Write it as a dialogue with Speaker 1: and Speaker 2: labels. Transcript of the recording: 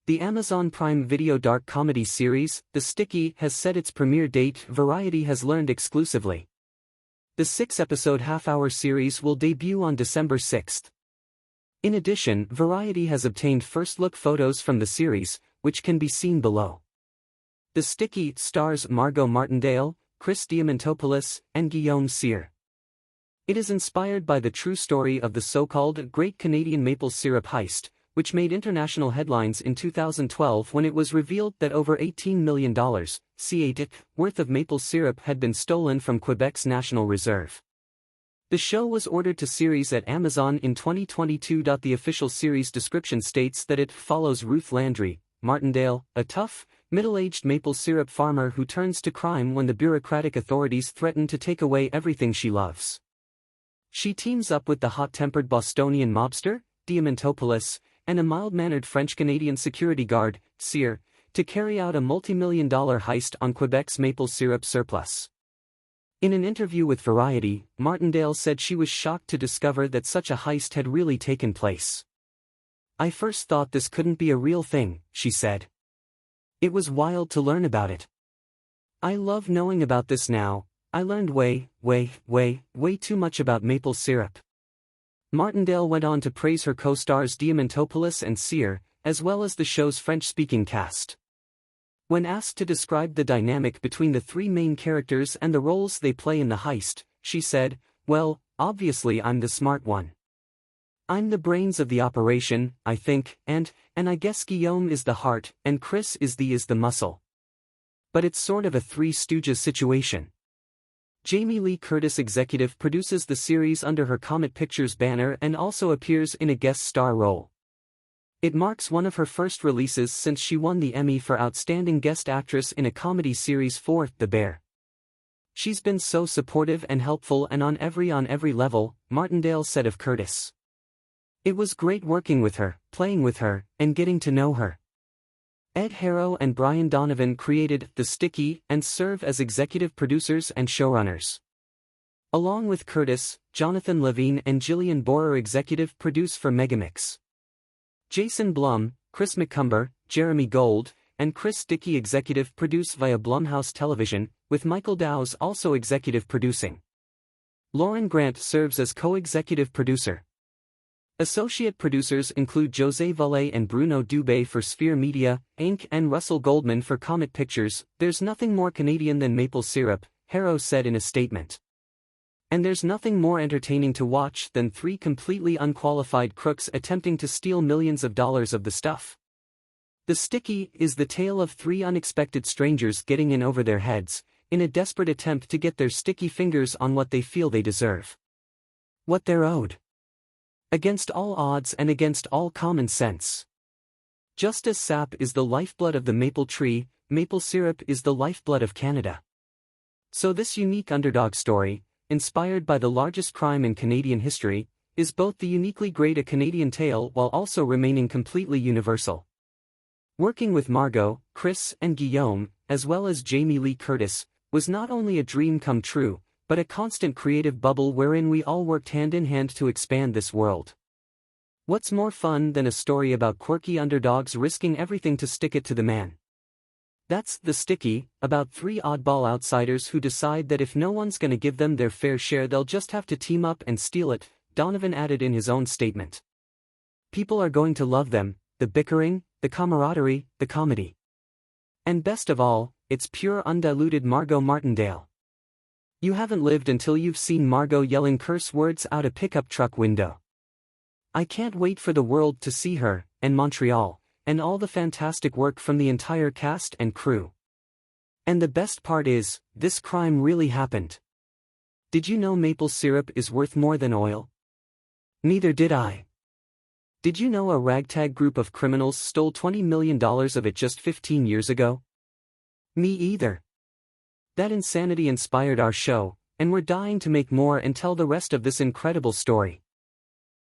Speaker 1: The Amazon Prime Video dark comedy series, The Sticky, has set its premiere date, Variety has learned exclusively. The 6-episode half-hour series will debut on December 6. In addition, Variety has obtained first-look photos from the series, which can be seen below. The Sticky stars Margot Martindale, Chris Diamantopoulos, and Guillaume Cyr. It is inspired by the true story of the so-called Great Canadian Maple Syrup Heist, which made international headlines in 2012 when it was revealed that over $18 million CAD worth of maple syrup had been stolen from Quebec's National Reserve. The show was ordered to series at Amazon in 2022. The official series description states that it follows Ruth Landry, Martindale, a tough, middle-aged maple syrup farmer who turns to crime when the bureaucratic authorities threaten to take away everything she loves. She teams up with the hot-tempered Bostonian mobster, Diamantopoulos, and a mild-mannered French-Canadian security guard, Cyr, to carry out a multi-million-dollar heist on Quebec's maple syrup surplus. In an interview with Variety, Martindale said she was shocked to discover that such a heist had really taken place. "I first thought this couldn't be a real thing," she said. "It was wild to learn about it. I love knowing about this now. I learned way too much about maple syrup." Martindale went on to praise her co-stars Diamantopoulos and Cyr, as well as the show's French-speaking cast. When asked to describe the dynamic between the three main characters and the roles they play in the heist, she said, "Well, obviously I'm the smart one. I'm the brains of the operation, I think, and I guess Guillaume is the heart, and Chris is the muscle. But it's sort of a Three Stooges situation." Jamie Lee Curtis executive produces the series under her Comet Pictures banner and also appears in a guest star role. It marks one of her first releases since she won the Emmy for Outstanding Guest Actress in a Comedy Series for The Bear. "She's been so supportive and helpful and on every level," Martindale said of Curtis. "It was great working with her, playing with her, and getting to know her." Ed Harrow and Brian Donovan created The Sticky and serve as executive producers and showrunners. Along with Curtis, Jonathan Levine and Jillian Borer executive produce for Megamix. Jason Blum, Chris McCumber, Jeremy Gold, and Chris Dickey executive produce via Blumhouse Television, with Michael Dowse also executive producing. Lauren Grant serves as co-executive producer. Associate producers include José Valle and Bruno Dubé for Sphere Media, Inc. and Russell Goldman for Comet Pictures. "There's nothing more Canadian than maple syrup," Harrow said in a statement. "And there's nothing more entertaining to watch than three completely unqualified crooks attempting to steal millions of dollars of the stuff." The Sticky is the tale of three unexpected strangers getting in over their heads, in a desperate attempt to get their sticky fingers on what they feel they deserve. What they're owed. Against all odds and against all common sense. Just as sap is the lifeblood of the maple tree, maple syrup is the lifeblood of Canada. So this unique underdog story, inspired by the largest crime in Canadian history, is both the uniquely great a Canadian tale while also remaining completely universal. Working with Margot, Chris, and Guillaume, as well as Jamie Lee Curtis, was not only a dream come true, but a constant creative bubble wherein we all worked hand in hand to expand this world. What's more fun than a story about quirky underdogs risking everything to stick it to the man? That's The Sticky, about three oddball outsiders who decide that if no one's gonna give them their fair share they'll just have to team up and steal it, Donovan added in his own statement. "People are going to love them, the bickering, the camaraderie, the comedy. And best of all, it's pure undiluted Margot Martindale. You haven't lived until you've seen Margot yelling curse words out a pickup truck window. I can't wait for the world to see her, and Montreal, and all the fantastic work from the entire cast and crew. And the best part is, this crime really happened. Did you know maple syrup is worth more than oil? Neither did I. Did you know a ragtag group of criminals stole $20 million of it just 15 years ago? Me either. That insanity inspired our show, and we're dying to make more and tell the rest of this incredible story.